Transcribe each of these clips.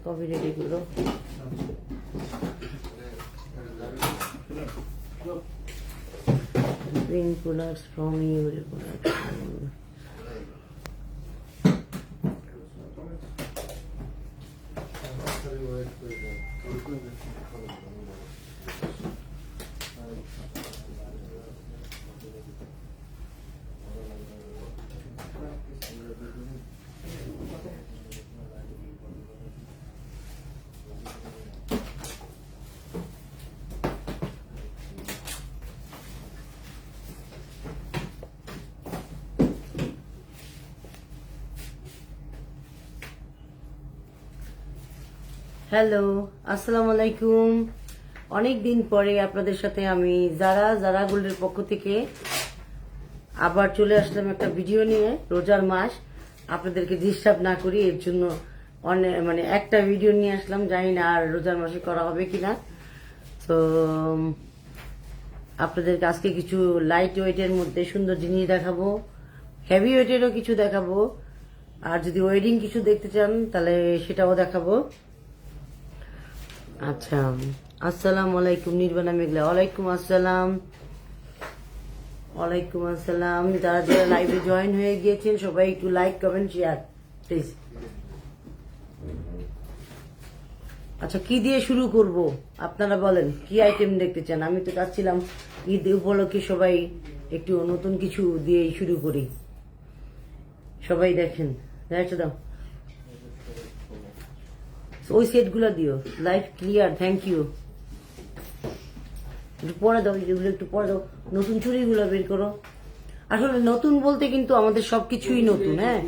Coffee ready করো। Green products from your production. Hello, আসসালামু আলাইকুম। অনেক দিন পরে আপনাদের সাথে আমি যারা গোল্ডের পক্ষ থেকে আবার চলে আসলাম একটা ভিডিও নিয়ে। রোজার মাস, আপনাদেরকে ডিস্টার্ব না করি এর জন্য অনেক একটা ভিডিও নিয়ে আসলাম। জানি না আর রোজার মাসে করা হবে কিনা। তো আপনাদেরকে আজকে কিছু লাইট ওয়েটের মধ্যে সুন্দর জিনিস দেখাবো, হেভি ওয়েটেরও কিছু দেখাবো, আর যদি ওয়েডিং কিছু দেখতে চান তাহলে সেটাও দেখাবো। আচ্ছা, আসসালামু আলাইকুম নির্বাণা মেঘলা। ওয়ালাইকুম আসসালাম। ওয়ালাইকুম আসসালাম। যারা যারা লাইভে জয়েন হয়ে গিয়েছেন সবাই একটু লাইক কমেন্ট শেয়ার প্লিজ। আচ্ছা, কি দিয়ে শুরু করব আপনারা বলেন, কি আইটেম দেখতে চান? আমি তো চাচ্ছিলাম ঈদ উপলক্ষে সবাই একটু নতুন কিছু দিয়ে শুরু করি। সবাই দেখেন, দেখো দাও ওই সেটগুলো দিও। Live clear, thank you. একটু পরে দাও, যেগুলো একটু পরে দাও। নতুন চুড়িগুলো বের করো। আসলে নতুন বলতে কিন্তু আমাদের সবকিছুই নতুন। হ্যাঁ,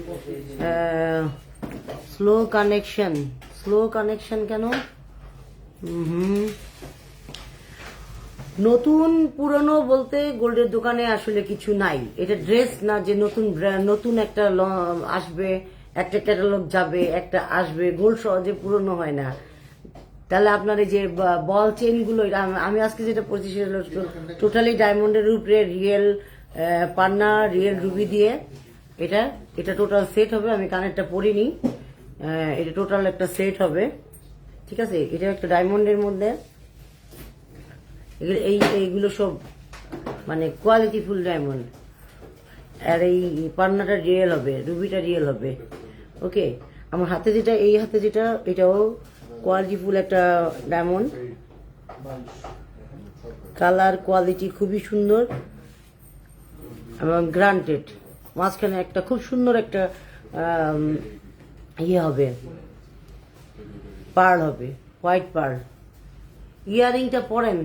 স্লো কানেকশন কেন? নতুন পুরনো বলতে গোল্ডের দোকানে আসলে কিছু নাই। এটা ড্রেস না যে নতুন একটা আসবে, একটা ক্যাটালগ যাবে, একটা আসবে। গোল্ড সহজে পুরনো হয় না। তাহলে আপনার এই যে বল চেন গুলো, আমি আজকে যেটা পড়ছি সেটা টোটালি ডায়মন্ডের উপরে রিয়েল পান্না, রিয়েল রুবি দিয়ে এটা টোটাল সেট হবে। আমি কানেরটা পরিনি, এটা টোটাল একটা সেট হবে। ঠিক আছে, এটা একটা ডায়মন্ডের মধ্যে। এইগুলো সব মানে কোয়ালিটিফুল ডায়মন্ড। আর এই পান্নাটা রিয়েল হবে, রুবিটা রিয়েল হবে। ওকে, আমার হাতে যেটা, এই হাতে যেটা, এটাও কোয়ালিটিফুল একটা ডায়মন্ড। কালার কোয়ালিটি খুবই সুন্দর এবং গ্রান্টেড। মাঝখানে একটা খুব সুন্দর একটা হবে, পার্ল হবে, হোয়াইট পার্ল। ইয়ারিংটা পরেন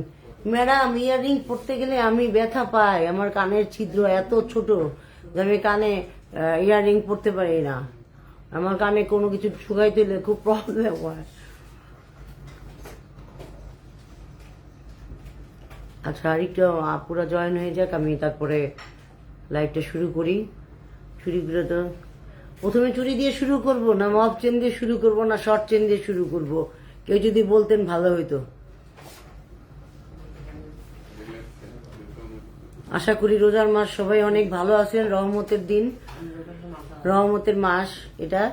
ম্যাডাম। ইয়ারিং পরতে গেলে আমি ব্যথা পাই, আমার কানের ছিদ্র এত ছোট যে আমি কানে ইয়ারিং পরতে পারি না। আমার কানে কোনো কিছু শুকাইতে হলে খুব প্রবলেম হয়। আচ্ছা, আরেকটু পুরো জয়েন হয়ে যাক, আমি তারপরে লাইভটা শুরু করি। চুড়িগুলো তো প্রথমে চুড়ি দিয়ে শুরু করব না মফ চেন দিয়ে শুরু করব না শর্ট চেন দিয়ে শুরু করব? কেউ যদি বলতেন ভালো হইতো। আশা করি রোজার মাস সবাই অনেক ভালো আছেন। রহমতের দিন, রহমতের মাস এটা।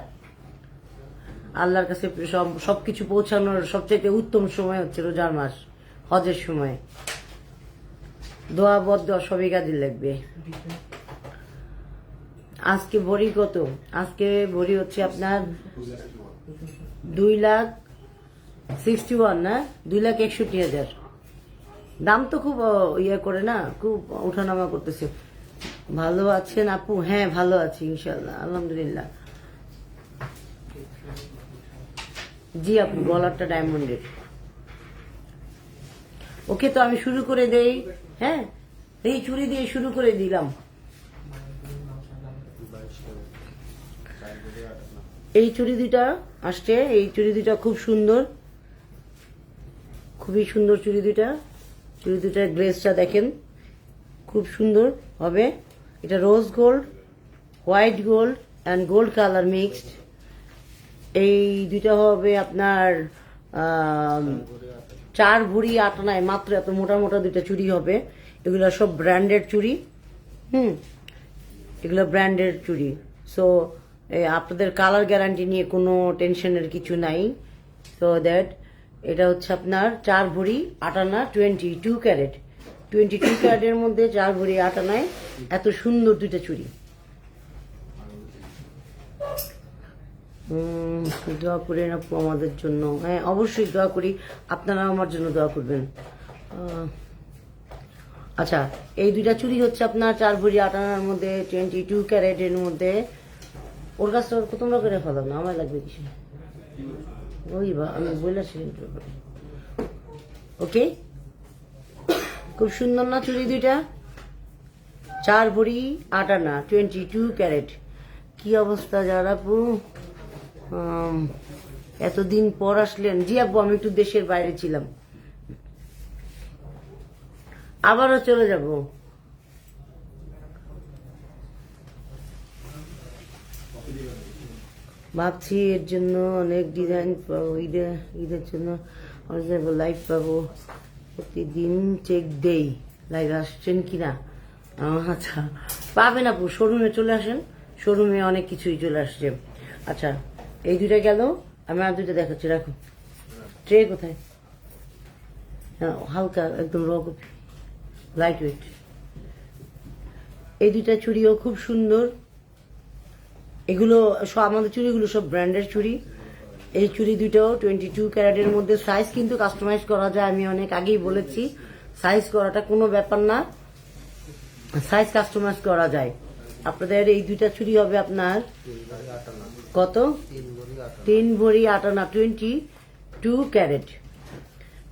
আল্লাহর কাছে সবকিছু পৌঁছানোর সবচেয়ে উত্তম সময় হচ্ছে রোজার মাস, হজের সময়। দোয়া বদ্ধ সবই কাজে লাগবে। আজকে ভরি কত? আজকে ভরি হচ্ছে আপনার 2,61,000 না, 2,61,000। দাম তো খুব ইয়ে করে না, খুব ওঠানামা করতেছে। ভালো আছেন আপু? হ্যাঁ, ভালো আছি ইনশাল্লাহ, আলহামদুলিল্লাহ। জি আপু, গলারটা ডায়মন্ডের। ওকে, তো আমি শুরু করে দেই। হ্যাঁ, এই চুড়ি দিয়ে শুরু করে দিলাম। এই চুড়ি দুটা আসছে, এই চুড়ি দুটা খুব সুন্দর, খুবই সুন্দর চুড়ি দুটা। চুড়ি দুটার গ্লেজটা দেখেন, খুব সুন্দর হবে। এটা rose gold, white gold and gold colour mixed. এই দুইটা হবে আপনার 4 ভরি 8 আনায়, মাত্র এত মোটা মোটা দুইটা চুড়ি হবে। এগুলো সব ব্র্যান্ডেড চুড়ি। এগুলো ব্র্যান্ডেড চুড়ি, সো আপনাদের কালার গ্যারান্টি নিয়ে কোনো টেনশনের কিছু নাই। সো দ্যাট এটা হচ্ছে আপনার 4 ভরি 8 আনা 22 ক্যারেট। 22 ক্যারেটের মধ্যে 4 ভরি 8 আনায় এত সুন্দর দুইটা চুড়ি। দোয়া করেন আপু আমাদের জন্য। হ্যাঁ, অবশ্যই দোয়া করি, আপনারা আমার জন্য দোয়া করবেন। আচ্ছা, এই দুইটা চুড়ি হচ্ছে আপনার 4 ভরি 8 আনার মধ্যে 22 ক্যারেটের মধ্যে। ওর কাছটা তোমরা করে ফেলো না, আমার লাগবে কিছু ওই বা আমি বলেছি। ওকে, খুব সুন্দর না চুড়ি দুইটা? 4 ভরি 8 আনা 22 ক্যারেট। কি অবস্থা যারা আপু, এতদিন পর আসলেন? জি আপু, আমি একটু দেশের বাইরে ছিলাম, আবারও চলে যাব। ভাবছি এর জন্য অনেক ডিজাইন পাবো, ঈদের জন্য লাইভ পাবো। প্রতিদিন চেক দেই লাইভ আসছেন কিনা। আচ্ছা, পাবেন আপু, শোরুমে চলে আসেন, শোরুমে অনেক কিছুই চলে আসছে। আচ্ছা, এই দুইটা গেল, আমি আর দুইটা দেখাচ্ছি, রাখো। ট্রে কোথায়? হ্যাঁ, হালকা একদম র কপি, লাইট ওয়েট। এই দুইটা চুড়িও খুব সুন্দর। এগুলো সব আমাদের চুড়িগুলো সব ব্র্যান্ডের চুড়ি। এই চুড়ি দুইটাও 22 ক্যারেটের মধ্যে। সাইজ কিন্তু কাস্টমাইজ করা যায়, আমি অনেক আগেই বলেছি, সাইজ করাটা কোনো ব্যাপার না, সাইজ কাস্টমাইজ করা যায়। আপনাদের এই দুইটা চুড়ি হবে আপনার কত? 3 ভরি 8 আনা 22 ক্যারেট।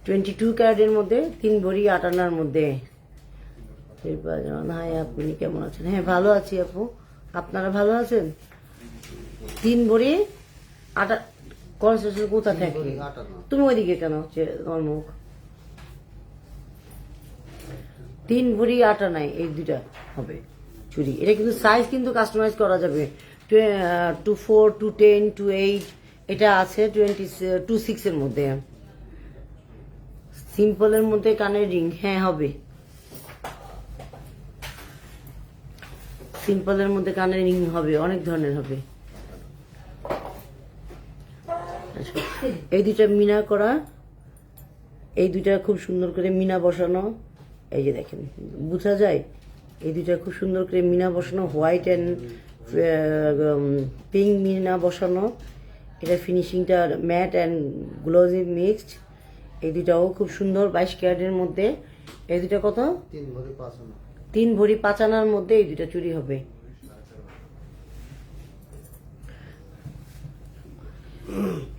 22 ক্যারেটের মধ্যে 3 ভরি 8 আনার মধ্যে। হাই, আপনি কেমন আছেন? হ্যাঁ, ভালো আছি আপু, আপনারা ভালো আছেন? 3 ভরি 8 কনসেশন কোথা থেকে? তুমি ওইদিকে কেন হচ্ছে তোমার মুখ? 3 ভরি 8 আনায় এই দুইটা হবে চুড়ি। এটা কিন্তু সাইজ কিন্তু কাস্টমাইজ করা যাবে, 24, 210, 28, এটা আছে 26 এর মধ্যে। সিম্পলের মধ্যে কানের রিং, হ্যাঁ হবে, সিম্পলের মধ্যে কানের রিং হবে, অনেক ধরনের হবে। এই দুইটা মিনা করা, এই দুইটা খুব সুন্দর করে মিনা বসানো, এই যে দেখেন বোঝা যায়, এই দুইটা খুব সুন্দর করে মিনা বসানো, হোয়াইট অ্যান্ড পিঙ্ক মিনা বসানো। এটা ফিনিশিংটা ম্যাট অ্যান্ড গ্লোজি মিক্সড। এই দুইটাও খুব সুন্দর 22 ক্যারেটের মধ্যে। এই দুইটা কত? 3 ভরি 5 আনার মধ্যে এই দুইটা চুড়ি হবে।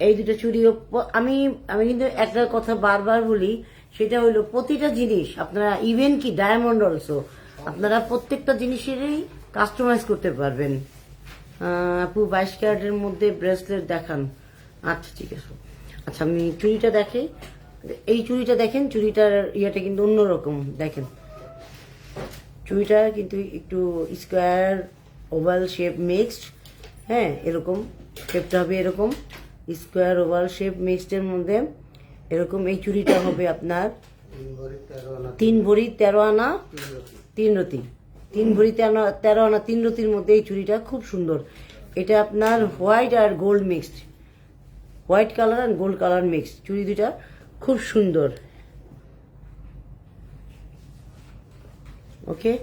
এই দুটো চুড়িও আমি আমি কিন্তু একটা কথা বারবার বলি, সেটা হলো প্রতিটা জিনিস আপনারা, ইভেন কি ডায়মন্ড অলসো, আপনারা প্রত্যেকটা জিনিসেরই কাস্টমাইজ করতে পারবেন। আপু 22 ক্যারেটের মধ্যে ব্রেসলেট দেখান। আচ্ছা ঠিক আছে। আচ্ছা, আমি চুড়িটা দেখে, এই চুড়িটা দেখেন, চুড়িটার ইয়েটা কিন্তু অন্যরকম। দেখেন চুড়িটা কিন্তু একটু স্কোয়ার ওভাল শেপ মিক্সড। হ্যাঁ, এরকম শেপটা হবে, এরকম স্কোয়ার ওভাল শেপ মিক্সডের মধ্যে এরকম। এই চুড়িটা হবে আপনার 3 ভরি 13 আনা 3 রতি। 3 ভরি 13 আনা 3 রতির মধ্যে এই চুড়িটা খুব সুন্দর। এটা আপনার হোয়াইট আর গোল্ড মিক্সড, হোয়াইট কালার আর গোল্ড কালার মিক্সড। চুড়ি দুটা খুব সুন্দর। ওকে,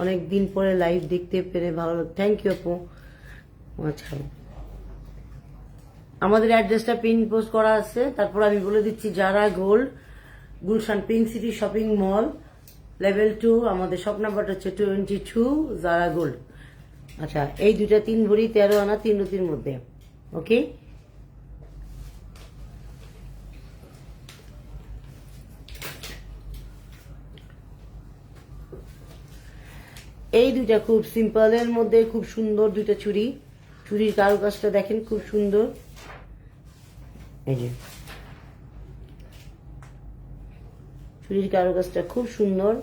অনেক দিন পরে লাইভ দেখতে পেরে ভালো লাগে, থ্যাংক ইউ আপু। আচ্ছা, আমাদের অ্যাড্রেসটা পিন পোস্ট করা আছে, তারপর আমি বলে দিচ্ছি, যারা gold, Gulshan pink city shopping mall, level 2, আমাদের শপ নাম্বারটা হচ্ছে 22, যারা গোল্ড। আচ্ছা, এই দুইটা 3 ভরি 13 আনা 3 রতির মধ্যে। ওকে, এই দুইটা খুব সিম্পলের মধ্যে খুব সুন্দর দুইটা চুড়ি। চুড়ির কারুকাজটা দেখেন, খুব সুন্দর। এই যে চুড়ির কারুকাজটা খুব সুন্দর।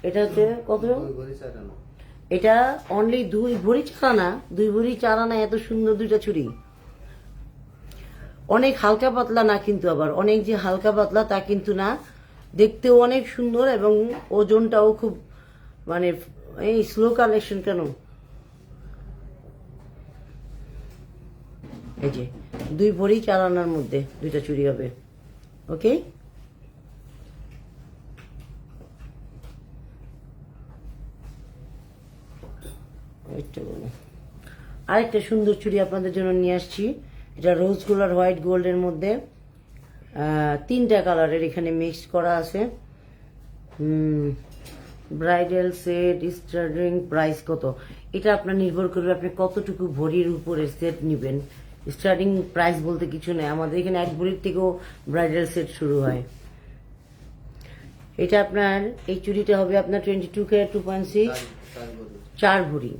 এটা হচ্ছে কত? এটা অনলি 2 ভরি 4 আনা, 2 ভরি 4 আনা। এত সুন্দর দুইটা চুড়ি, অনেক হালকা পাতলা না কিন্তু, আবার অনেক যে হালকা পাতলা তা কিন্তু না, দেখতেও অনেক সুন্দর এবং ওজনটাও খুব মানে এই স্লো কালেকশন কেন? এই যে 2 ভরি 4 আনার মধ্যে 2টা চুড়ি হবে। ওকে, আরেকটা সুন্দর চুড়ি আপনাদের জন্য নিয়ে আসছি। এটা রোজ গোল্ড আর হোয়াইট গোল্ডের মধ্যে 3টা কালারের এখানে মিক্স করা আছে। ব্রাইডাল সেট স্টার্টিং প্রাইস কত? এটা আপনার নির্ভর করবে আপনি কতটুকু ভরির উপরে সেট নেবেন। স্টার্টিং প্রাইস বলতে কিছু নেই, আমাদের এখানে 1 ভরির থেকেও ব্রাইডাল সেট শুরু হয়। এটা আপনার এই চুড়িটা হবে আপনার 22 ক্যারেট 2.6 4 ভরি।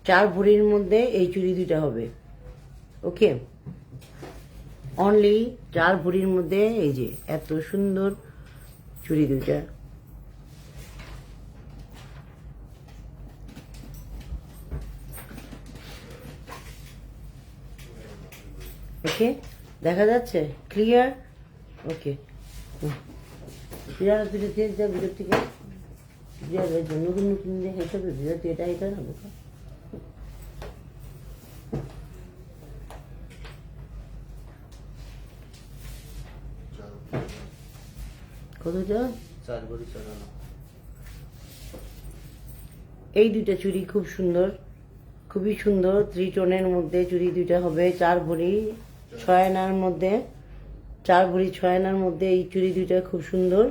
4 ভরির মধ্যে এই চুড়ি 2টা হবে। ওকে, অনলি 4 ভরির মধ্যে এই যে এত সুন্দর চুড়ি 2টা। ওকে, দেখা যাচ্ছে ক্লিয়ার? ওকে, ক্লিয়ার ভিডিও থেকে ক্লিয়ার হয়েছে। নতুন নতুন দেখে হিসাবে ভিডিওতে এটা না বোকা। কতটা? 4 ভরি 4 আনা। এই 2টা চুড়ি খুব সুন্দর, খুবই সুন্দর। 3 টোনের মধ্যে চুড়ি 2টা হবে 4 ভরি 6 আনার মধ্যে। 4 ভরি 6 আনার মধ্যে এই চুড়ি 2টা খুব সুন্দর।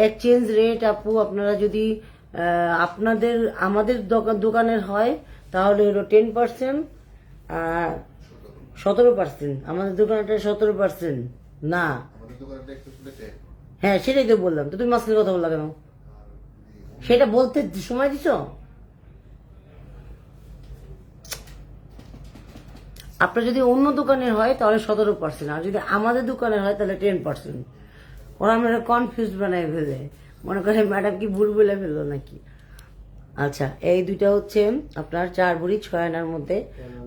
এক্সচেঞ্জ রেট আপু আপনারা যদি আপনাদের আমাদের দোকানের হয় তাহলে হলো 10%, আর 17%। আমাদের দোকানটা 17% না। হ্যাঁ, সেটাই তো বললাম। তো তুমি মাঝখানে কথা বললা কেন? সেটা বলতে সময় দিছ? আপনার যদি অন্য দোকানের হয় তাহলে 17%, আর যদি আমাদের দোকানের হয় তাহলে 10%। ওরা আমরা কনফিউজ বানাই ফেলে, মনে করে ম্যাডাম কি ভুল বলে ফেললো নাকি। আচ্ছা, এই 2টা হচ্ছে আপনার 4 ভরি 6 আনার মধ্যে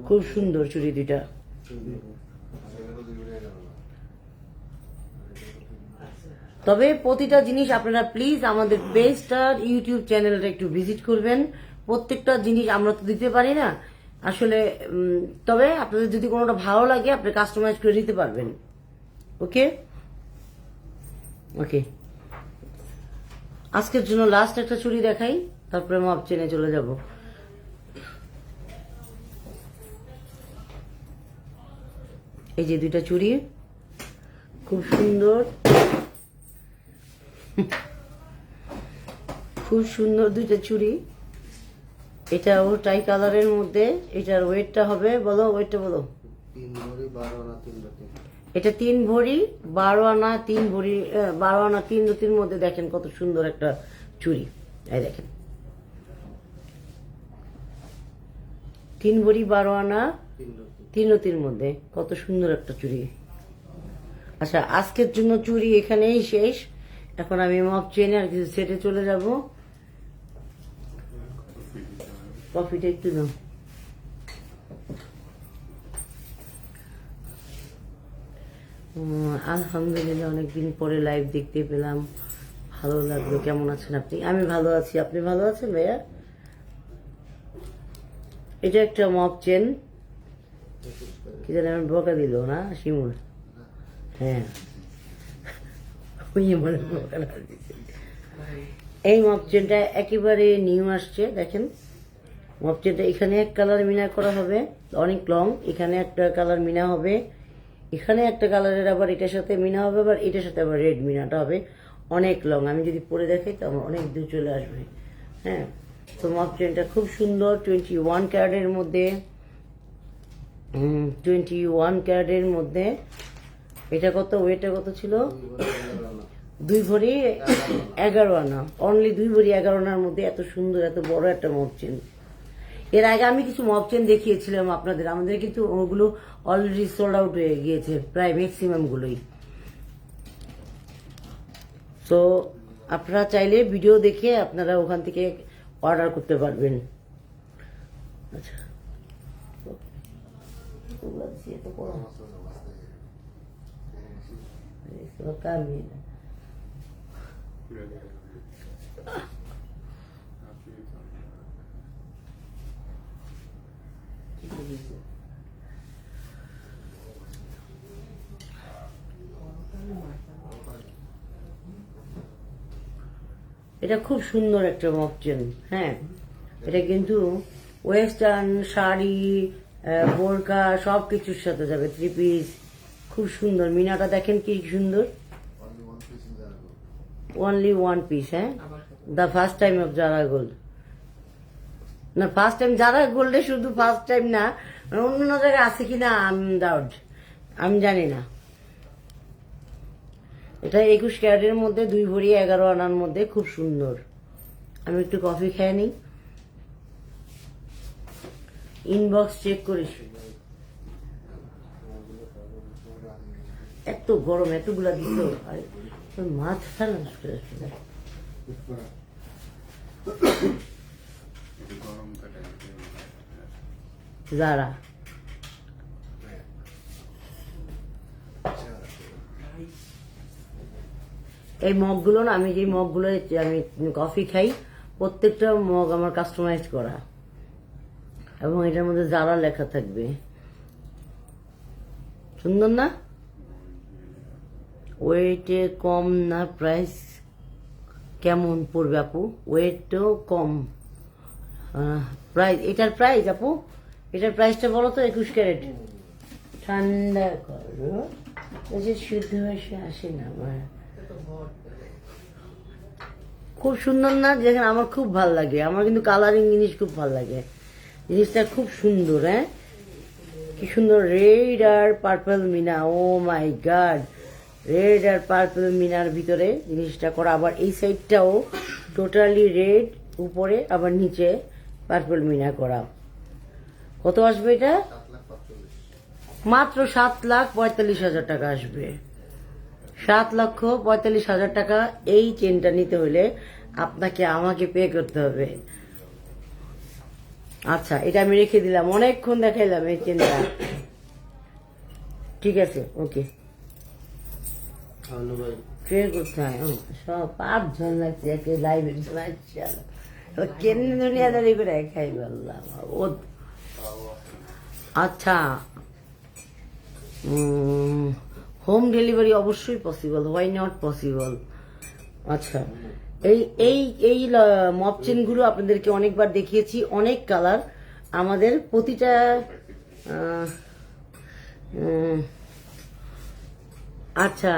খুব সুন্দর চুড়ি 2টা। তবে প্রতিটা জিনিস আপনারা প্লিজ আমাদের পেজটা ইউটিউব চ্যানেলটা একটু ভিজিট করবেন। প্রত্যেকটা জিনিস আমরা তো দিতে পারি না আসলে, তবে আপনাদের যদি কোনোটা ভালো লাগে আপনি কাস্টমাইজ করে দিতে পারবেন। ওকে ওকে, আজকের জন্য লাস্ট একটা চুড়ি দেখাই, তারপরে মাপ চেনে চলে যাব। এই যে 2টা চুড়ি খুব সুন্দর, খুব সুন্দর 2টা চুড়ি। এটাও টাই কালারের মধ্যে। এটার ওয়েটটা হবে, বলো ওয়েটটা বলো। 3 ভরি 12 আনা 3 রতি। এটা 3 ভরি 12 আনা 3 ভরি 12 আনা 3 রতির মধ্যে দেখেন কত সুন্দর একটা চুড়ি। এই দেখেন 3 ভরি 12 আনা 3 রতির মধ্যে কত সুন্দর একটা চুড়ি। আচ্ছা, আজকের জন্য চুড়ি এখানেই শেষ। এখন আমি মাপ চেনে আর কিছু সেটে চলে যাব। কফিটা একটু দাও। আলহামদুলিল্লাহ, অনেকদিন পরে লাইভ দেখতে পেলাম, ভালো লাগলো। কেমন আছেন আপনি? আমি ভালো আছি, আপনি ভালো আছেন ভাইয়া? এটা একটা মপ চেন, কি জানি আমার বকা দিল না শিমুল? হ্যাঁ, এই মপ চেনটা একেবারে নিউ আসছে। দেখেন মপ চেনটা এখানে এক কালার মিনা করা হবে, অনেক লং। এখানে একটা কালার মিনা হবে, এখানে একটা কালারের আবার এটার সাথে মিনা হবে, আবার এটার সাথে আবার রেড মিনাটা হবে। অনেক লং, আমি যদি পরে দেখাই তো আমার অনেক দূর চলে আসবে। হ্যাঁ, তো মপ চেনটা খুব সুন্দর, 21 ক্যারেটের মধ্যে। 21 ক্যারেটের মধ্যে। এটা কত, ওয়েটটা কত ছিল? 2 ভরি 11 আনা। অনলি 2 ভরি 11 আনার মধ্যে এত সুন্দর এত বড় একটা মপ চেন। এর আগে আমি কিছু মপ চেন দেখিয়েছিলাম আপনাদের, আমাদের কিন্তু ওগুলো অলরেডি সোল্ড আউট হয়ে গিয়েছে প্রায় ম্যাক্সিমাম গুলোই। তো আপনারা চাইলে ভিডিও দেখে আপনারা ওখান থেকে অর্ডার করতে পারবেন। আচ্ছা, এটা খুব সুন্দর একটা মক চেন। হ্যাঁ, এটা কিন্তু ওয়েস্টার্ন শাড়ি, বোরকা সব কিছুর সাথে যাবে, 3 পিস। খুব সুন্দর, মিনাটা দেখেন কি সুন্দর। Only 1 piece. হ্যাঁ, the first time of Zara gold. না, ফার্স্ট টাইম জারা গোল্ডে শুধু ফার্স্ট টাইম না, অন্য জায়গায় আছে কিনা ডাউট, আমি জানি না। এটা 21 ক্যারেটের মধ্যে 2 ভরি 11 আনার মধ্যে খুব সুন্দর। আমি একটু কফি খেয়ে নিই, ইনবক্স চেক করিস। এত গরম, এতগুলা দিত, আর মাথা নষ্ট হয়ে যাচ্ছে। যারা এই মগগুলো না, আমি যে মগগুলো আমি কফি খাই, প্রত্যেকটা মগ আমার কাস্টমাইজ করা, এবং এটার মধ্যে যারা লেখা থাকবে। সুন্দর না? ওয়েটে কম না, প্রাইস কেমন পড়বে আপু? ওয়েটও কম, প্রাইস, এটার প্রাইস আপু, এটার প্রাইসটা বলো তো। 21 ক্যারেট। ঠান্ডা করো, ওই যে শুদ্ধ ভাষা আসে না আমার। খুব সুন্দর না? যেখানে আমার খুব ভাল লাগে, আমার কিন্তু কালারিং জিনিস খুব ভাল লাগে, জিনিসটা খুব সুন্দর। হ্যাঁ, কি সুন্দর, রেড আর পার্পল মিনা। ও মাই গড, রেড আর পার্পল মিনার ভিতরে জিনিসটা করা, আবার এই সাইডটাও টোটালি রেড, উপরে আবার নিচে পার্পল মিনা করা। কত আসবে এটা? মাত্র 7,45,000 টাকা আসবে। 7,45,000 টাকা এই চেনটা নিতে হলে আপনাকে আমাকে পে করতে হবে। আচ্ছা, এটা আমি রেখে দিলাম, অনেকক্ষণ দেখাইলাম এই চেনটা। ঠিক আছে, ওকে। পে করতে হয়, সব 5 জন লাগছে একে লাইভে। কেন দুনিয়াদারি করে খাই বললাম। আচ্ছা, হোম ডেলিভারি অবশ্যই পসিবল, হোয়াই নট পসিবল। আচ্ছা, এই এই এই মপ চেনগুলো আপনাদেরকে অনেকবার দেখিয়েছি, অনেক কালার আমাদের। প্রতিটা আচ্ছা,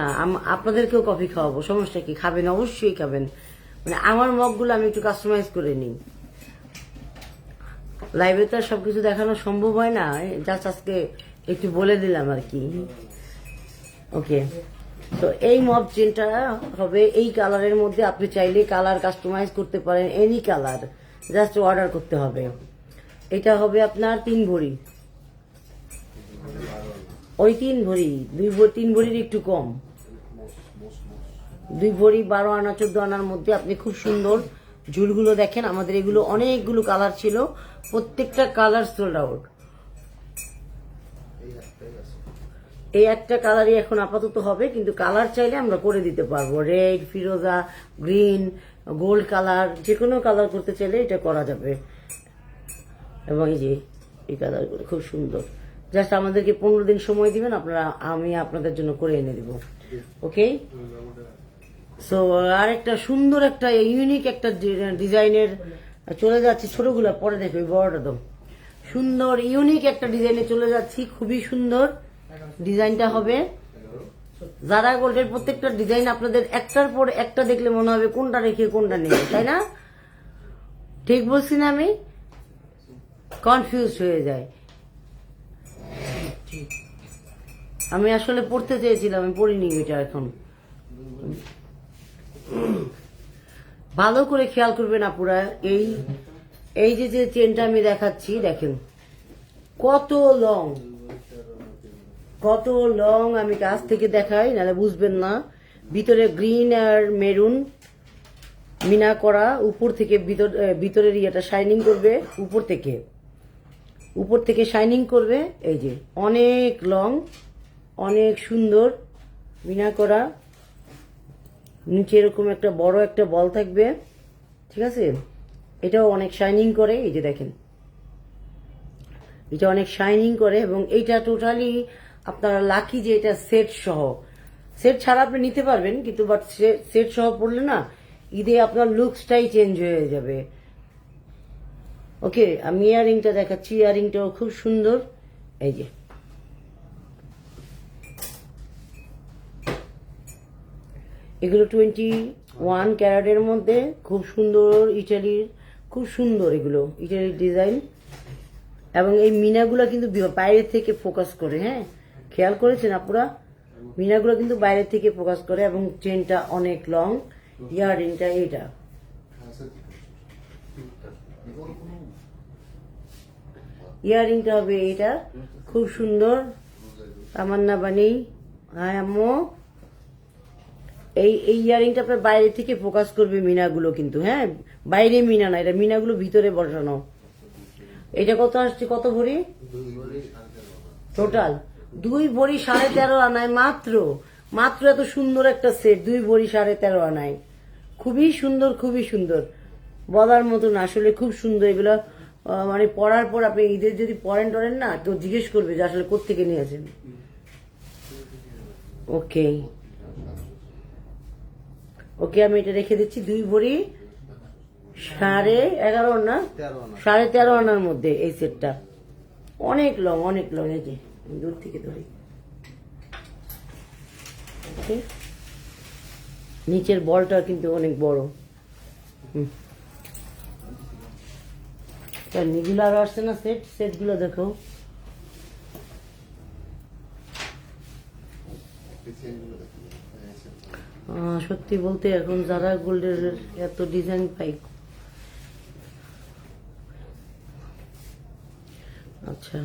আপনাদেরকেও কফি খাওয়াবো, সমস্যা কি? খাবেন, অবশ্যই খাবেন। মানে আমার মগগুলো আমি একটু কাস্টমাইজ করে নিই। লাইভে তো আর সবকিছু দেখানো সম্ভব হয় না, জাস্ট আজকে একটু বলে দিলাম আর কি। ওকে, তো এই মপ চেনটা হবে এই কালারের মধ্যে। আপনি চাইলে কালার কাস্টমাইজ করতে পারেন, এনি কালার, জাস্ট অর্ডার করতে হবে। এটা হবে আপনার 3 ভরি, ওই 3 ভরি, 3 ভরির একটু কম, 2 ভরি 12 আনা 14 আনার মধ্যে আপনি খুব সুন্দর ঝুলগুলো দেখেন। আমাদের এগুলো অনেকগুলো কালার ছিল, প্রত্যেকটা কালার সোল্ড আউট। এই একটা কালারই এখন আপাতত হবে, কিন্তু কালার চাইলে আমরা করে দিতে পারবো। রেড, ফিরোজা, গ্রিন, গোল্ড কালার, যে কোনো কালার করতে চাইলে এটা করা যাবে। এবং এই যে এই কালারগুলো খুব সুন্দর, জাস্ট আমাদেরকে 15 দিন সময় দিবেন, আপনারা, আমি আপনাদের জন্য করে এনে দিব। ওকে, সো আর একটা সুন্দর একটা ইউনিক একটা ডিজাইনের চলে যাচ্ছি। ছোটগুলা পরে দেখো, বড়টা তো সুন্দর ইউনিক একটা ডিজাইনে চলে যাচ্ছি। খুবই সুন্দর ডিজাইনটা হবে। জারা গোল্ডের প্রত্যেকটা ডিজাইন আপনাদের একটার পর একটা দেখলে মনে হবে কোনটা রেখে কোনটা নেই, তাই না? ঠিক বলছি না? আমি কনফিউজ হয়ে যায়। আমি আসলে পড়তে চেয়েছিলাম, আমি পড়িনি এটা। এখন ভালো করে খেয়াল করবেন আপুরা, এই এই যে চেনটা আমি দেখাচ্ছি, দেখেন কত লং, কত লং। আমি কাছ থেকে দেখাই, নাহলে বুঝবেন না। ভিতরে গ্রিন আর মেরুন মিনা করা, উপর থেকে ভিতরের ইয়েটা শাইনিং করবে, উপর থেকে শাইনিং করবে। এই যে অনেক লং, অনেক সুন্দর মিনা করা, নিচে এরকম একটা বড় একটা বল থাকবে। ঠিক আছে, এটাও অনেক শাইনিং করে। এই যে দেখেন, এটা অনেক শাইনিং করে। এবং এইটা টোটালি আপনারা লাকি যে এটা সেট সহ, সেট ছাড়া আপনি নিতে পারবেন, কিন্তু বাট সেট সহ পড়লে না ঈদে আপনার লুকসটাই চেঞ্জ হয়ে যাবে। ওকে, আমি ইয়ারিংটা দেখাচ্ছি। ইয়ারিংটাও খুব সুন্দর। এই যে এগুলো 21 ক্যারেটের মধ্যে খুব সুন্দর, ইটালির খুব সুন্দর, এগুলো ইটালির ডিজাইন। এবং এই মিনাগুলো কিন্তু বাইরে থেকে ফোকাস করে, হ্যাঁ খেয়াল করেছেন আপনারা, মিনাগুলো কিন্তু বাইরে থেকে ফোকাস করে এবং চেনটা অনেক লং। ইয়ারিংটা এটা ইয়ারিংটা হবে এটা খুব সুন্দর। তামান্না বানি, হ্যাঁ আম্মু, এই ইয়ারিংটা আপনার বাইরে থেকে ফোকাস করবে মিনাগুলো কিন্তু, হ্যাঁ বাইরে মিনা না, এটা মিনাগুলো ভিতরে বসানো। এটা কত আসছে, কত ভরি 2 ভরি 13 টোটাল? 2 ভরি 13.5 আনায় মাত্র। মাত্র এত সুন্দর একটা সেট 2 ভরি 13.5 আনায়। খুবই সুন্দর, খুবই সুন্দর, বলার মতো না, আসলে খুব সুন্দর এগুলো। মানে পরার পর আপনি ঈদের যদি পরেন টরেন না, তো জিজ্ঞেস করবে যে আসলে কোত্থেকে নিয়েছেন। ওকে ওকে, আমি এটা রেখে দিচ্ছি। 2 ভরি 11.5 না 13 আনা। 13.5 আনার মধ্যে এই সেটটা অনেক লং, অনেক লং। এই যে আমি দূর থেকে ধরি, Okay? নিচের বলটা কিন্তু অনেক বড়। নিগুলো আরো আসছে না, সেটগুলো দেখো। সত্যি বলতে এখন যারা গোল্ডের এত ডিজাইন পাই। আচ্ছা,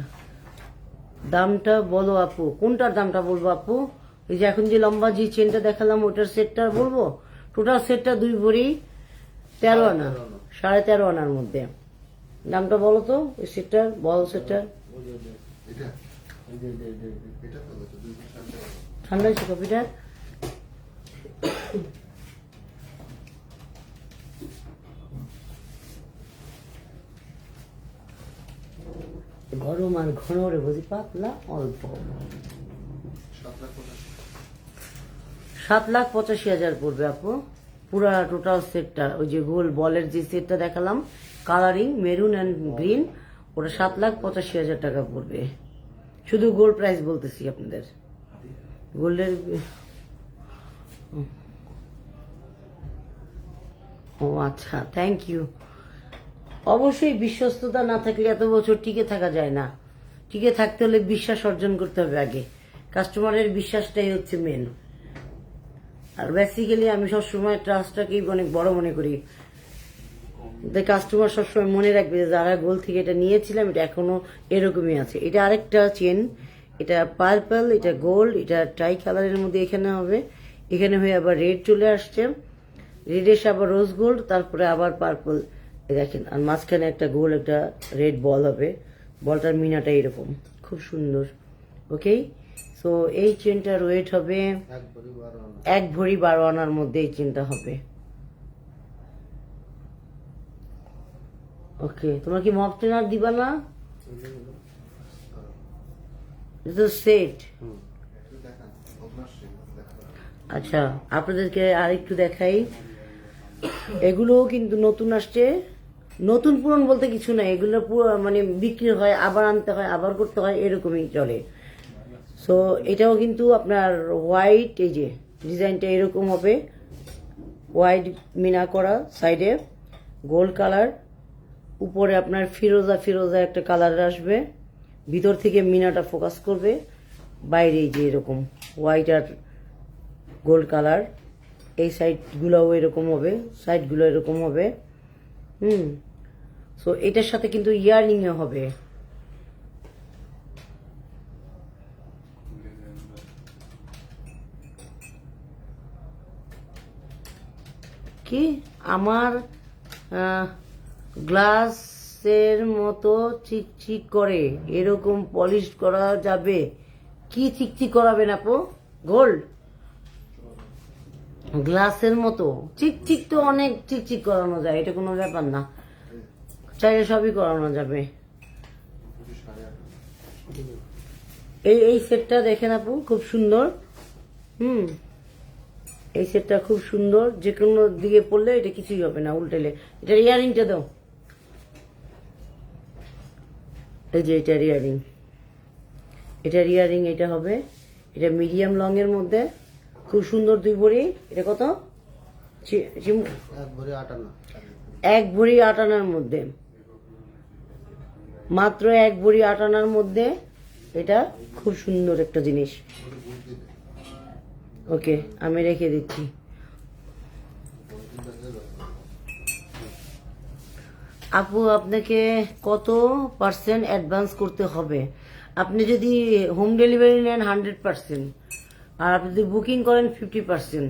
দামটা বলো আপু, কোনটার দামটা বলবো আপু? এই যে এখন যে লম্বা যে চেনটা দেখালাম ওটার সেটটা বলবো? টোটাল সেটটা 2 ভরি 13 আনা, 13.5 আনার মধ্যে। দামটা বলো তো ওই সেটটার, বল সেটটার। ঠান্ডা হয়েছে কপিটা? গরম আর ঘন রে বুঝি, পাতলা অল্প। 7,85,000 পড়বে আপু পুরা টোটাল সেটটা। ওই যে গোল বলের যে সেটটা দেখালাম কালারিং মেরুন অ্যান্ড গ্রিন, ওটা 7,85,000 টাকা পড়বে। শুধু গোল্ড প্রাইস বলতেছি আপনাদের, গোল্ডের। ও আচ্ছা, থ্যাংক ইউ। অবশ্যই বিশ্বস্ততা না থাকলে এত বছর টিকে থাকা যায় না। টিকে থাকতে হলে বিশ্বাস অর্জন করতে হবে আগে। কাস্টমারের বিশ্বাসটাই হচ্ছে মেন। আর বেসিক্যালি আমি সবসময় ট্রাস্টটাকেই অনেক বড় মনে করি। কাস্টমার সবসময় মনে রাখবে যে যারা গোল থেকে এটা নিয়েছিলাম এটা এখনো এরকমই আছে। এটা আরেকটা চেন, এটা পার্পল, এটা গোল্ড, এটা ট্রাই কালারের মধ্যে এখানে হবে, এখানে হয়ে আবার রেড চলে আসছে, রেড এসে আবার রোজ গোল্ড, তারপরে আবার পার্পল দেখেন, আর মাঝখানে একটা গোল একটা রেড বল হবে। বলটার মিনাটা এরকম খুব সুন্দর। ওকে, সো এই চেনটার ওয়েট হবে 1 ভরি 12 আনার মধ্যে এই চেনটা হবে। ওকে, তোমরা কি মপ ট্রেনার দিবা না? সেট। আচ্ছা, আপনাদেরকে আরেকটু দেখাই। এগুলোও কিন্তু নতুন আসছে। নতুন পুরন বলতে কিছু নাই, এগুলো মানে বিক্রি হয়, আবার আনতে হয়, আবার করতে হয়, এরকমই চলে। সো এটাও কিন্তু আপনার হোয়াইট, এই যে ডিজাইনটা এরকম হবে, হোয়াইট মিনা করা, সাইডে গোল্ড কালার, উপরে আপনার ফিরোজা ফিরোজা একটা কালার আসবে, ভিতর থেকে মিনাটা ফোকাস করবে, বাইরে এই যে এরকম হোয়াইট আর গোল্ড কালার। এই সাইডগুলোও এরকম হবে, সাইডগুলো এরকম হবে। সো এটার সাথে কিন্তু ইয়াররিং এ হবে। কি আমার গ্লাসের মতো চিকচিক করে এরকম পলিশ করা যাবে? কি চিকচিক করাবেন আপু? গোল্ড গ্লাসের মতো চিকচিক তো অনেক চিকচিক করানো যায়, এটা কোনো ব্যাপার না, চাইলে সবই করানো যাবে। এই সেটটা দেখেন আপু, খুব সুন্দর। এই সেটটা খুব সুন্দর, যে কোনো দিকে পড়লে এটা কিছুই হবে না উল্টেলে। এটার ইয়ারিংটা দাও, এই যে এটার ইয়ারিং, এটার ইয়ারিং এটা হবে, এটা মিডিয়াম লং এর মধ্যে খুব সুন্দর 2 ভরি। এটা কত? এক ভরি 58। 1 ভরি 8 আনার মধ্যে, মাত্র 1 ভরি 8 আনার মধ্যে। এটা খুব সুন্দর একটা জিনিস। ওকে, আমি রেখে দিচ্ছি। আপু, আপনাকে কত % অ্যাডভান্স করতে হবে? আপনি যদি হোম ডেলিভারি নেন 100%, আর আপনি যদি বুকিং করেন 50%।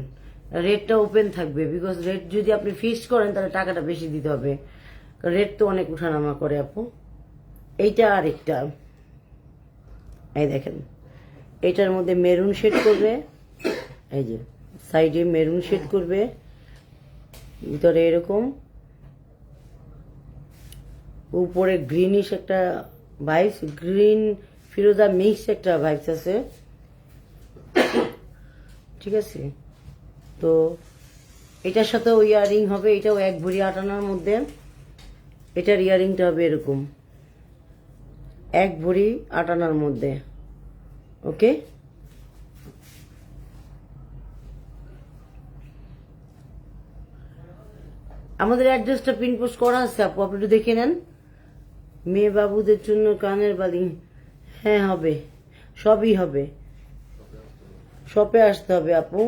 রেটটা ওপেন থাকবে, বিকজ রেট যদি আপনি ফিক্সড করেন তাহলে টাকাটা বেশি দিতে হবে, রেট তো অনেক উঠানামা করে আপু। এইটা আরেকটা, এই দেখেন, এটার মধ্যে মেরুন শেড করবে, এই যে সাইডে মেরুন শেড করবে, ভিতরে এরকম, উপরে গ্রিনিশ একটা ভাইবস, গ্রিন ফিরোজা মিক্স একটা ভাইবস আছে, ঠিক আছে? তো এটার সাথেও ইয়ারিং হবে, এটাও 1 ভরি 8 আনার মধ্যে। এটার ইয়ারিংটা হবে এরকম 1 ভরি 8 আনার মধ্যে। ওকে, আমাদের অ্যাড্রেসটা পিন পোস্ট করা আছে আপু, আপনি একটু দেখে নেন। মেয়ে বাবুদের জন্য কানের বালি, হ্যাঁ হবে, সবই হবে, শপে আসতে হবে আপু।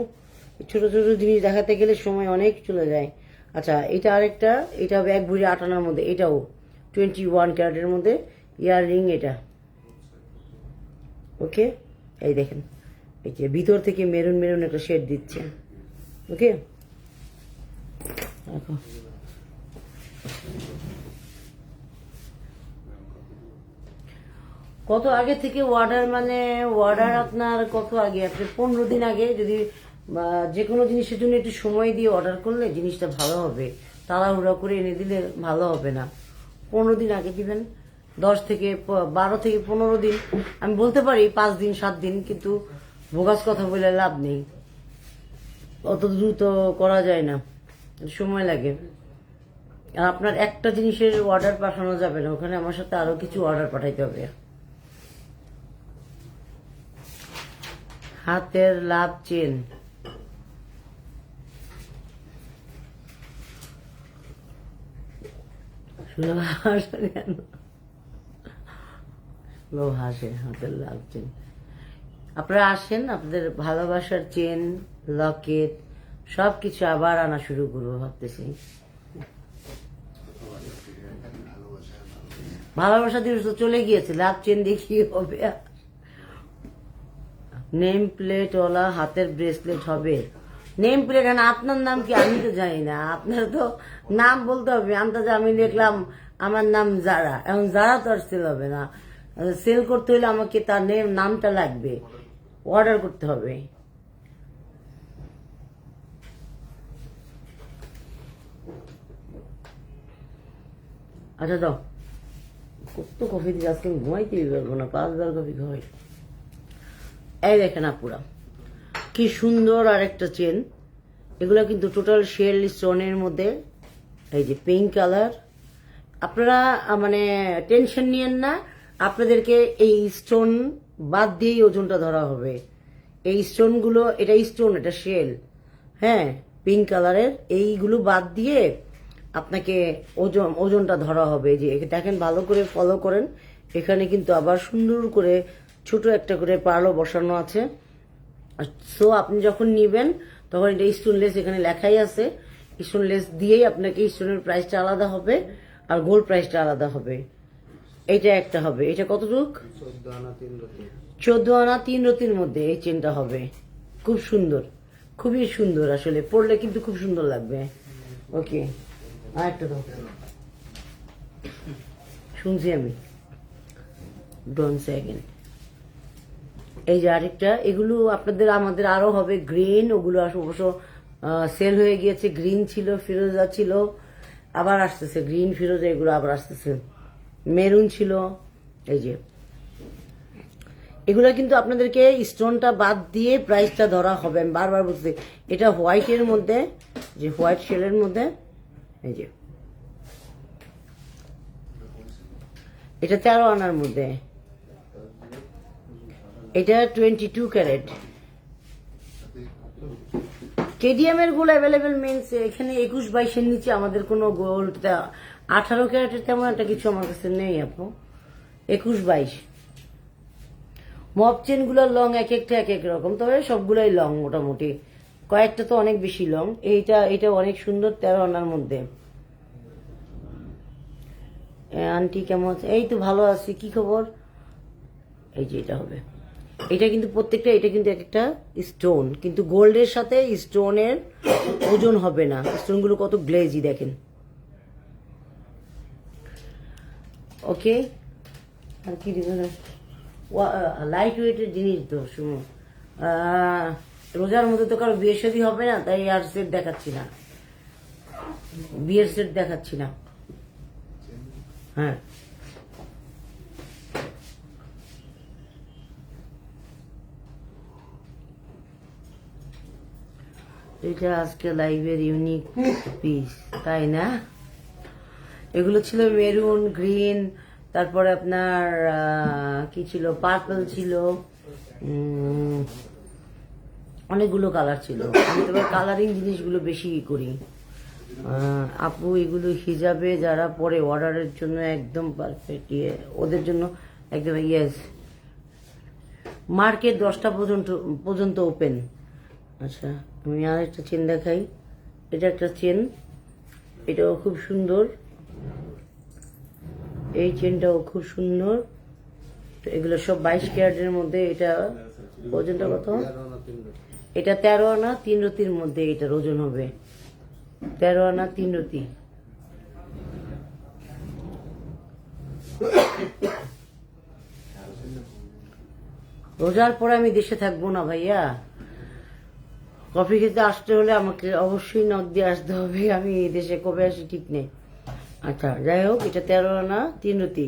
ছোট ছোট জিনিস দেখাতে গেলে সময় অনেক চলে যায়। আচ্ছা, এটা আরেকটা, এটা হবে 1 ভরি 8 আনার মধ্যে, এটাও 21 ক্যারেটের মধ্যে ইয়াররিং এটা। ওকে, এই দেখেন, এই যে ভিতর থেকে মেরুন মেরুন একটা শেড দিচ্ছে। ওকে, দেখো, কত আগে থেকে অর্ডার, মানে অর্ডার আপনার কত আগে? আপনি 15 দিন আগে যদি যে কোনো জিনিসের জন্য একটু সময় দিয়ে অর্ডার করলে জিনিসটা ভালো হবে, তাড়াহুড়া করে এনে দিলে ভালো হবে না। 15 দিন আগে দিবেন, 12 থেকে 15 দিন। আমি বলতে পারি 5 দিন 7 দিন, কিন্তু বোগাস কথা বলে লাভ নেই, অত দ্রুত করা যায় না, সময় লাগে। আর আপনার একটা জিনিসের অর্ডার পাঠানো যাবে না, ওখানে আমার সাথে আরো কিছু অর্ডার পাঠাইতে হবে। হাতের লাভ চেন, হাসে, হাতের লাভ চেন। আপনারা আসেন, আপনাদের ভালোবাসার চেন, লকেট সবকিছু আবার আনা শুরু করবো ভাবতেছি। ভালোবাসা দিবস তো চলে গিয়েছে, লাভ চেন দিয়ে কি হবে? নেম প্লেট ওলা হাতের ব্রেসলেট হবে। নেম প্লেট, আপনার নাম কি আমি তো জানি না, আপনার তো নাম বলতে হবে। আমি দেখলাম আমার নাম জারা, এখন জারা তো আর সেল হবে না, সেল করতে হলে আমাকে তার নামটা লাগবে, অর্ডার করতে হবে। আচ্ছা দাও, কত কফি দিয়ে আজকে ঘুমাইতেই পারবো না, 5 বার কফি খাওয়াই। এই দেখেন আপুরা, কি সুন্দর আরেকটা চেন। এগুলো কিন্তু টোটাল শেল স্টোনের মধ্যে, এই যে পিঙ্ক কালার। আপনারা মানে টেনশন নিয়েন না, আপনাদেরকে এই স্টোন বাদ দিয়েই ওজনটা ধরা হবে। এই স্টোনগুলো, এটা স্টোন, এটা শেল, হ্যাঁ, পিঙ্ক কালারের, এইগুলো বাদ দিয়ে আপনাকে ওজনটা ধরা হবে। যে দেখেন, ভালো করে ফলো করেন, এখানে কিন্তু আবার সুন্দর করে ছোট একটা করে পার্লও বসানো আছে। সো আপনি যখন নিবেন তখন এটা স্টোনলেস, এখানে লেখাই আছে স্টোনলেস দিয়েই আপনাকে স্টোনের প্রাইসটা আলাদা হবে আর গোল্ড প্রাইসটা আলাদা হবে। এটা একটা হবে, এটা কতটুক? 14 আনা 3 রতির মধ্যে এই চেনটা হবে। খুব সুন্দর, খুবই সুন্দর, আসলে পরলে কিন্তু খুব সুন্দর লাগবে। ওকে, আর একটা দাও, শুনছি আমি, ডোন্ট সে অ্যাগেন। এই যে আরেকটা, এগুলো আপনাদের আমাদের আরো হবে গ্রিন, ওগুলো অবশ্য সেল হয়ে গিয়েছে। গ্রিন ছিল, ফিরোজা ছিল, আবার আসতেছে গ্রিন ফিরোজা, এগুলো আবার আসতেছে। মেরুন ছিল, এই যে এগুলো কিন্তু আপনাদেরকে স্টোনটা বাদ দিয়ে প্রাইসটা ধরা হবে, আমি বারবার বলছি। এটা হোয়াইটের মধ্যে, যে হোয়াইট শেলের মধ্যে, এই যে এটা 13 আনার মধ্যে, এটা 22 ক্যারেট। কেডিএম এর গুলো অ্যাভেলেবেল মিনস এখানে 21-22 নিচে আমাদের কোনো গোল্ড 18 ক্যারেটের তেমন একটা কিছু আমার কাছে নেই আপু। 21-22 মপ চেন গুলোর লং এক একটা এক এক রকম, তবে সবগুলাই লং মোটামুটি, কয়েকটা তো অনেক বেশি লং। এটা অনেক সুন্দর 13 আনার মধ্যে। আন্টি কেমন আছে? এই তো ভালো আছি, কি খবর? এই যে এটা হবে, এটা কিন্তু প্রত্যেকটা, এটা কিন্তু এক একটা স্টোন, কিন্তু গোল্ডের সাথে স্টোনের ওজন হবে না। স্টোনগুলো কত গ্লেজি দেখেন। ওকে, আর কি লাইট ওয়েটের জিনিস তো শুনো, রোজার মধ্যে তো কারো বিয়ের শাদী হবে না, তাই আর সেট দেখাচ্ছি না, বিয়ের সেট দেখাচ্ছি না। হ্যাঁ, এটা আজকে লাইভের ইউনিক পিস, তাই না? এগুলো ছিল মেরুন, গ্রিন, তারপরে আপনার কি ছিল, পার্পল ছিল, অনেকগুলো কালার ছিল। আমি তবে কালারিং জিনিসগুলো বেশি করি। আপু এগুলো হিজাবে যারা পরে অর্ডারের জন্য একদম পারফেক্ট, ওদের জন্য একদম ইয়েস। মার্কেট 10টা পর্যন্ত ওপেন। আচ্ছা, আমি আর একটা চেন দেখাই। এটা একটা চেন, এটাও খুব সুন্দর, এই চেনটাও খুব সুন্দর। তো এগুলো সব 22 ক্যারেটের মধ্যে। এটা ওজনটা কত? এটা 13 আনা 3 রতির মধ্যে এটার ওজন হবে, 13 আনা 3 রতি। রোজার পরে আমি দেশে থাকবো না ভাইয়া, কফি খেতে আসতে হলে আমাকে অবশ্যই নক দিয়ে আসতে হবে। আমি এই দেশে কবে আসি ঠিক নেই। আচ্ছা, যাই হোক, এটা 13 আনা 3 রতি,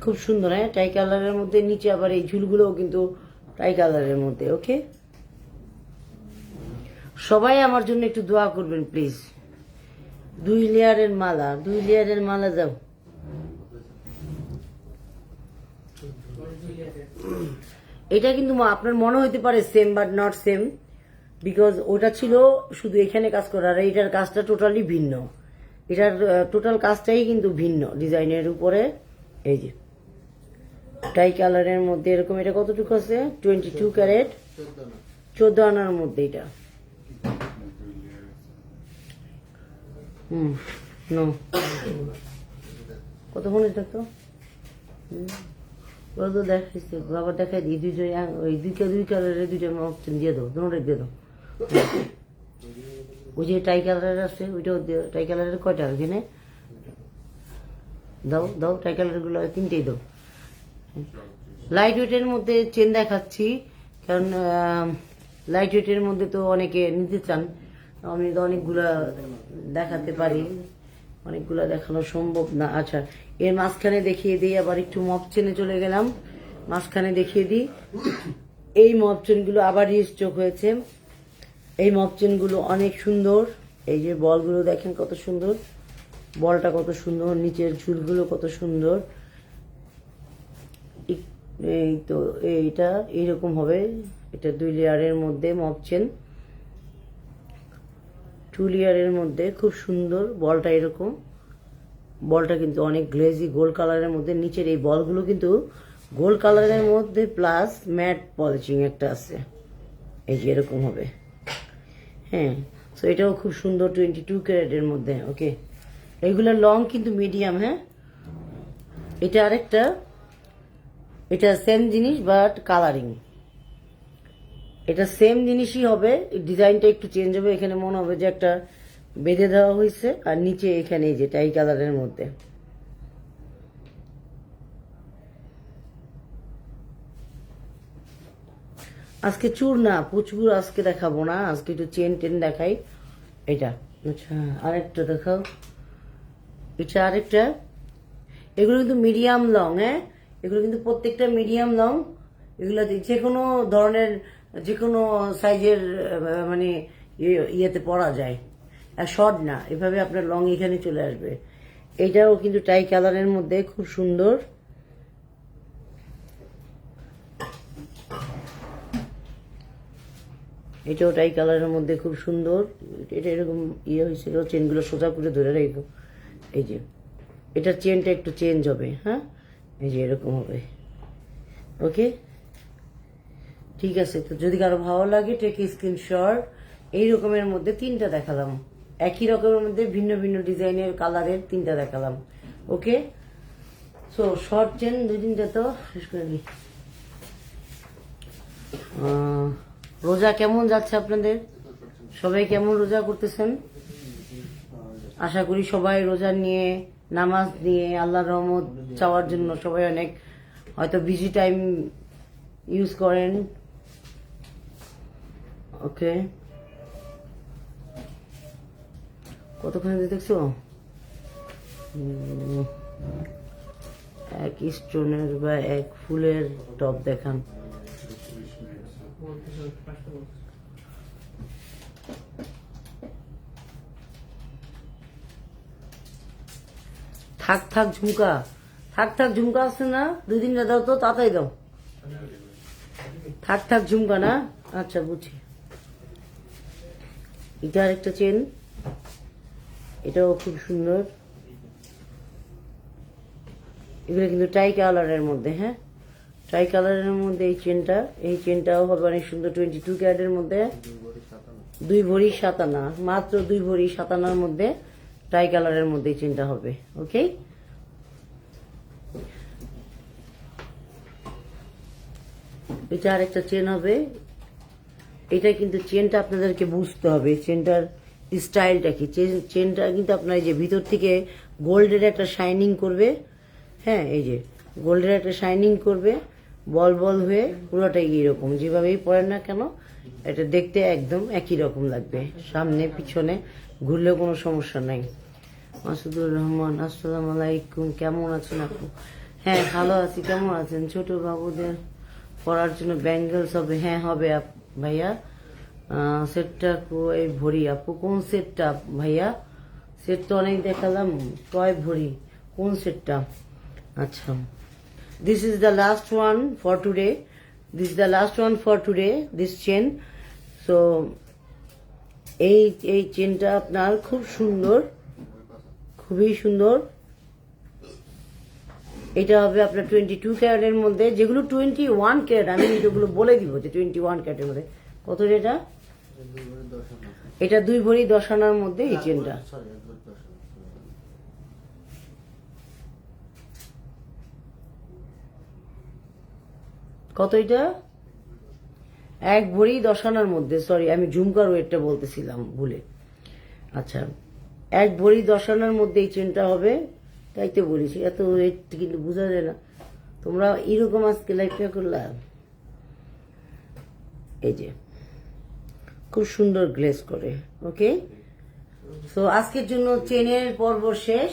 খুব সুন্দর। হ্যাঁ, টাই কালারের মধ্যে, নিচে আবার এই ঝুলগুলোও কিন্তু টাই কালারের মধ্যে। ওকে, সবাই আমার জন্য একটু দোয়া করবেন প্লিজ। 2 লেয়ারের মালা, 2 লেয়ারের মালা যাও। এটা কিন্তু আপনার মনে হইতে পারে same, but not same, because ওটা ছিল শুধু এখানে কাজ করা, আর এটার কাজটা টোটালি ভিন্ন। এটার টোটাল কাজটাই কিন্তু ভিন্ন ডিজাইনের উপরে। এই যে টাই কালারের মধ্যে এরকম, এটা কতটুকু আছে? 22 ক্যারেট, 14 আনার মধ্যে এটা। নো, কত ফোনে থাকতো ওরা তো দেখাইছে, বাবা দেখাই দিই। ওই 2 কালারের 2টা অপশন দিয়ে দাও, দুটোটাই দিয়ে দাও। ওই যে টাই কালারের আছে, ওইটাও টাই কালারের কয়টা ওইখানে দাও, দাও টাই কালার গুলো 3টেই দাও। লাইট ওয়েটের মধ্যে চেন দেখাচ্ছি, কারণ লাইট ওয়েটের মধ্যে তো অনেকে নিতে চান। আমি তো অনেকগুলা দেখাতে পারি, অনেকগুলা দেখানো সম্ভব না। আচ্ছা, এর মাঝখানে দেখিয়ে দিই, আবার একটু মপ চেনে চলে গেলাম, মাঝখানে দেখিয়ে দিই। এই মপ চেনগুলো আবার রিস্টক হয়েছে। এই মপ চেনগুলো অনেক সুন্দর। এই যে বলগুলো দেখেন কত সুন্দর, বলটা কত সুন্দর, নিচের ঝুলগুলো কত সুন্দর। এই তো এইটা এইরকম হবে। এটা 2 লেয়ারের মধ্যে মপ চেন, 2 লেয়ারের মধ্যে খুব সুন্দর। বলটা এরকম, বলটা কিন্তু অনেক গ্লেজি গোল্ড কালারের মধ্যে। নিচের এই বলগুলো কিন্তু গোল্ড কালারের মধ্যে প্লাস ম্যাট পলিশিং একটা আছে, এই যে এরকম হবে। হ্যাঁ, সো এটাও খুব সুন্দর, 22 ক্যারেটের মধ্যে। ওকে, এইগুলো লং কিন্তু মিডিয়াম। হ্যাঁ, এটা আরেকটা, এটা সেম জিনিস বাট কালারিং। এটা সেম জিনিসই হবে, ডিজাইনটা একটু চেঞ্জ হবে। এখানে মনে হবে যে একটা বেঁধে দেওয়া হয়েছে, আর নিচে এখানে এই যে টাই কালারের মধ্যে। আজকে চুর না, প্রচুর আজকে দেখাবো না, আজকে একটু চেন টেন দেখাই। এটা আচ্ছা, আরেকটা দেখাও। এটা আরেকটা, এগুলো কিন্তু মিডিয়াম লং। হ্যাঁ, এগুলো কিন্তু প্রত্যেকটা মিডিয়াম লং। এগুলাতে যে কোনো ধরনের যে কোনো সাইজের মানে ইয়েতে পরা যায়, আর শর্ট না, এভাবে আপনার লং এখানে চলে আসবে। এটাও কিন্তু টাই কালারের মধ্যে খুব সুন্দর। এটাও টাই কালারের মধ্যে খুব সুন্দর। এটা এরকম ইয়ে হয়েছিল, চেনগুলো সোজা করে ধরে রাখবো। এই যে এটার চেনটা একটু চেঞ্জ হবে, হ্যাঁ, এই যে এরকম হবে। ওকে, ঠিক আছে। তো যদি কারো ভালো লাগে টেক স্ক্রিনশট। এই রকমের মধ্যে 3টা দেখালাম, একই রকমের মধ্যে ভিন্ন ভিন্ন ডিজাইনের কালারের 3টা দেখালাম। ওকে, সো শর্ট চেন 2-3টা তো শেষ করে নিই। রোজা কেমন যাচ্ছে আপনাদের? সবাই কেমন রোজা করতেছেন? আশা করি সবাই রোজা নিয়ে, নামাজ নিয়ে, আল্লাহর রহমত চাওয়ার জন্য সবাই অনেক হয়তো বিজি টাইম ইউজ করেন। ওকে, কতক্ষণ দেখছো? এক স্টোনের বা এক ফুলের টপ দেখান। থাক থাক ঝুমকা, থাক থাক ঝুমকা আছে না? 2-3টা দাও তো, তাড়াতাড়ি দাও। থাক থাক ঝুমকা না, আচ্ছা বুঝছি। এটা আরেকটা চেন, এটাও খুব সুন্দর। এগুলো কিন্তু টাই কালারের মধ্যে, হ্যাঁ, টাই কালারের মধ্যে এই চেনটা, এই চেনটাও হবে অনেক সুন্দর। 22 ক্যারেটের মধ্যে 2 ভরি 7 আনা, মাত্র 2 ভরি 7 আনার মধ্যে টাই কালারের মধ্যে এই চেনটা হবে। ওকে, এটা আরেকটা চেন হবে। এটা কিন্তু চেনটা আপনাদেরকে বুঝতে হবে, চেনটার স্টাইলটা কি। চেনটা কিন্তু আপনার এই যে ভিতর থেকে গোল্ডের একটা শাইনিং করবে, হ্যাঁ, এই যে গোল্ডের একটা শাইনিং করবে, বল বল হয়ে পুরোটাই এইরকম, যেভাবেই পরেন না কেন এটা দেখতে একদম একই রকম লাগবে। সামনে পিছনে ঘুরলেও কোনো সমস্যা নাই। মাসুদুর রহমান, আসসালামু আলাইকুম, কেমন আছেন আপু? হ্যাঁ, ভালো আছি। কেমন আছেন? ছোট বাবুদের পরার জন্য ব্যাঙ্গেলস হবে? হ্যাঁ হবে ভাইয়া। সেটটা কয় ভরি আপু? কোন সেটটা ভাইয়া? সেট তো অনেক দেখালাম, কয় ভরি কোন সেটটা? আচ্ছা, this is the last one for today, this is the last one for today, this chain. So এই চেনটা আপনার খুব সুন্দর, খুবই সুন্দর। এটা হবে আপনার 22 ক্যারেটের মধ্যে, যেগুলো 21 ক্যারেট, আমি এগুলো বলে দিব যে 21 ক্যারেটের মধ্যে কত এটা। এটা 2 ভরি 10 আনার মধ্যে এই চেনটা। কত এটা? 1 ভরি 10 আনার মধ্যে, সরি আমি ঝুমকার ওয়েটটা বলতেছিলাম ভুলে। আচ্ছা, 1 ভরি 10 আনার মধ্যে এই চেনটা হবে, তাই তো বলেছি, এত ওয়েট কিন্তু বোঝা যায় না। তোমরা এরকম আজকে লাইফটা করলাম। এই যে খুব সুন্দর গ্লেজ করে। ওকে, সো আজকের জন্য চেনের পর্ব শেষ।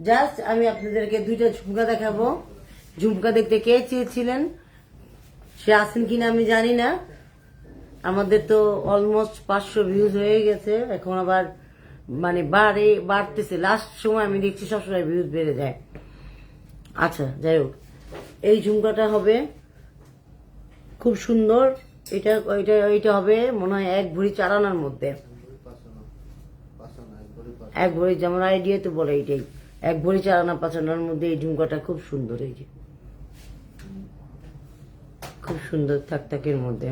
জাস্ট আমি আপনাদেরকে 2টা ঝুমকা দেখাবো। ঝুমকা দেখতে কে চেয়েছিলেন সে আছেন কিনা আমি জানি না। আমাদের তো অলমোস্ট 500 ভিউজ হয়ে গেছে, এখন আবার মানে বাড়তেছে। লাস্ট সময় আমি দেখছি সবসময় ভিউজ বেড়ে যায়। আচ্ছা, যাই হোক, এই ঝুমকাটা হবে খুব সুন্দর। এটা হবে মনে হয় 1 ভরি 4 আনার মধ্যে। 1 ভরি, যেমন আইডিয়া তো বলে এইটাই, 1 ভরি 4 আনা 5 আনার মধ্যে এই ঝুমকাটা খুব সুন্দর। এই যে খুব সুন্দর থাকথাকের মধ্যে।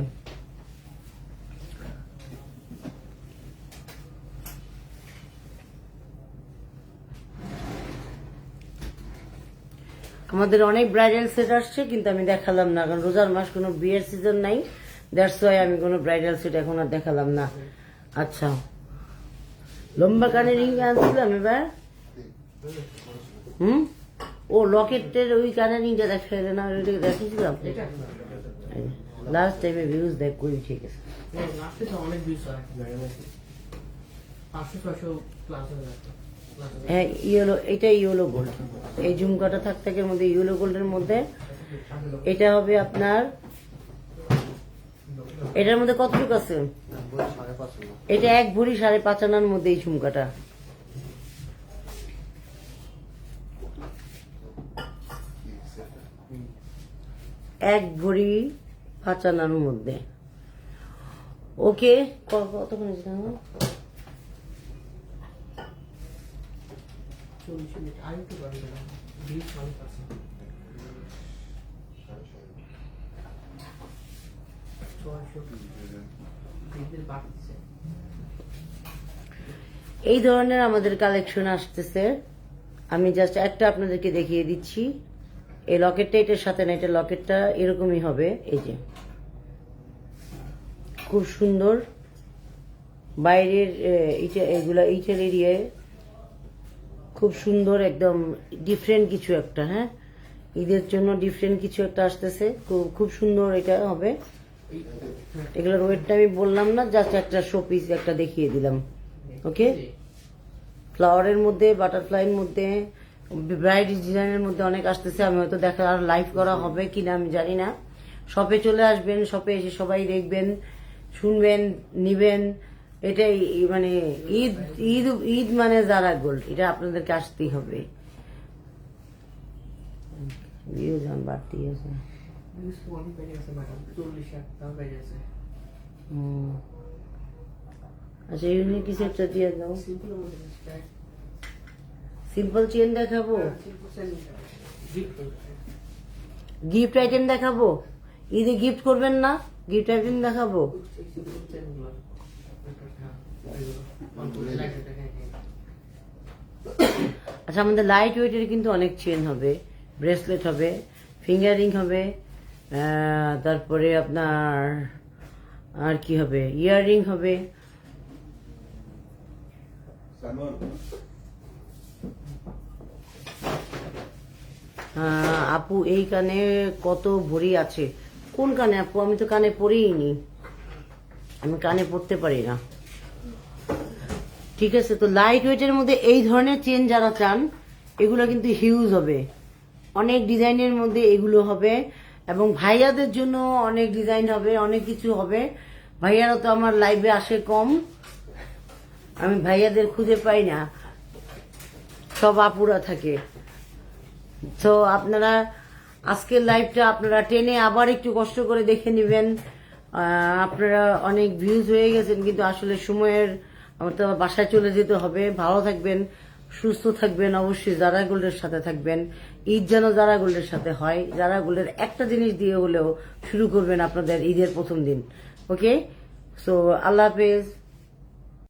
আমাদের অনেক ব্রাইডাল সেট আসছে, কিন্তু আমি দেখালাম না, কারণ রোজার মাস, কোনো বিয়ের সিজন নাই, দ্যাটস ওয়াই আমি কোনো ব্রাইডাল সেট এখন আর দেখালাম না। আচ্ছা, লম্বা কানের রিং আনছিলাম এবার। ও লকেটের ওই কানের রিংটা দেখাইলে না, ওইটাকে দেখিয়েছিলাম লাস্ট টাইমে। ভিউজ দেখ করি, ঠিক আছে। হ্যাঁ, ইয়েলো, এটা ইয়েলো গোল্ড। এই ঝুমকাটা থাকথাকের মধ্যে ইয়েলো গোল্ডের মধ্যে, এটা হবে আপনার এটার মধ্যে কতটুকু আছে? 1.5 এটা 1 ভরি 5.5 আনার মধ্যে এই ঝুমকাটা। এক ভরি 5 আনার মধ্যে। ওকে, কতক্ষণ হয়েছে জানো? 40 মিনিট আরেকটু বাড়ি গেলাম 20 মিনিট আছে 600 বাড়ছে। এই ধরনের আমাদের কালেকশন আসতেছে। আমি জাস্ট একটা আপনাদেরকে দেখিয়ে দিচ্ছি। এই লকেটটা এটার সাথে না, এটা লকেটটা এরকমই হবে। এই যে খুব সুন্দর বাইরের এগুলা ইটের এরিয়ায় খুব সুন্দর, একদম ডিফারেন্ট কিছু একটা। হ্যাঁ, ঈদের জন্য ডিফারেন্ট কিছু একটা আসতেছে, খুব সুন্দর এটা হবে। এগুলোর ওয়েটটা আমি বললাম না, জাস্ট একটা শো পিস একটা দেখিয়ে দিলাম। ওকে, ফ্লাওয়ারের মধ্যে, বাটারফ্লাইয়ের মধ্যে, ব্রাইড ডিজাইনের মধ্যে অনেক আসতেছে। আমি হয়তো দেখা আর লাইভ করা হবে কিনা আমি জানি না। শপে চলে আসবেন, শপে এসে সবাই দেখবেন, শুনবেন, নিবেন। এটাই মানে ঈদ ঈদ ঈদ মানে জারা গোল্ড, এটা আপনাদেরকে আসতেই হবে। বাড়তি আছে। অনেক বেড়ে গেছে ম্যাডাম, 40 টাকা বেড়ে গেছে। আচ্ছা, ইউনিক কিছু একটা দিয়ে দাও। সিম্পলের মধ্যে স্ট্যাক সিম্পল চেন দেখাবো, simple size gift gift item দেখাবো। ঈদে গিফট করবেন না, গিফট আইটেম দেখাবো। সিম্পল চেনগুলো আচ্ছা, আমাদের লাইট ওয়েটের কিন্তু অনেক চেন হবে, ব্রেসলেট হবে, ফিঙ্গার রিং হবে, তারপরে আপনার আর কি হবে, ইয়াররিং হবে। আপু এই কানে কত ভরি আছে? কোন কানে আপু? আমি তো কানে পরিই নি, আমি কানে পড়তে পারি না। ঠিক আছে, তো লাইট ওয়েটের মধ্যে এই ধরনের চেন যারা চান, এগুলো কিন্তু হিউজ হবে, অনেক ডিজাইনের মধ্যে এগুলো হবে। এবং ভাইয়াদের জন্য অনেক ডিজাইন হবে, অনেক কিছু হবে। ভাইয়ারা তো আমার লাইভে আসে কম, আমি ভাইয়াদের খুঁজে পাই না, সব আপুরা থাকে। তো আপনারা আজকের লাইভটা আপনারা টেনে আবার একটু কষ্ট করে দেখে নেবেন। আপনারা অনেক ভিউজ হয়ে গেছেন, কিন্তু আসলে সময়ের, আমার তো বাসায় চলে যেতে হবে। ভালো থাকবেন, সুস্থ থাকবেন, অবশ্যই জারা গোল্ডের সাথে থাকবেন। ঈদ যেন জারা গোল্ডের সাথে হয়। জারা গোল্ডের একটা জিনিস দিয়ে হলেও শুরু করবেন আপনাদের ঈদের প্রথম দিন। ওকে, সো আল্লাহ হাফেজ।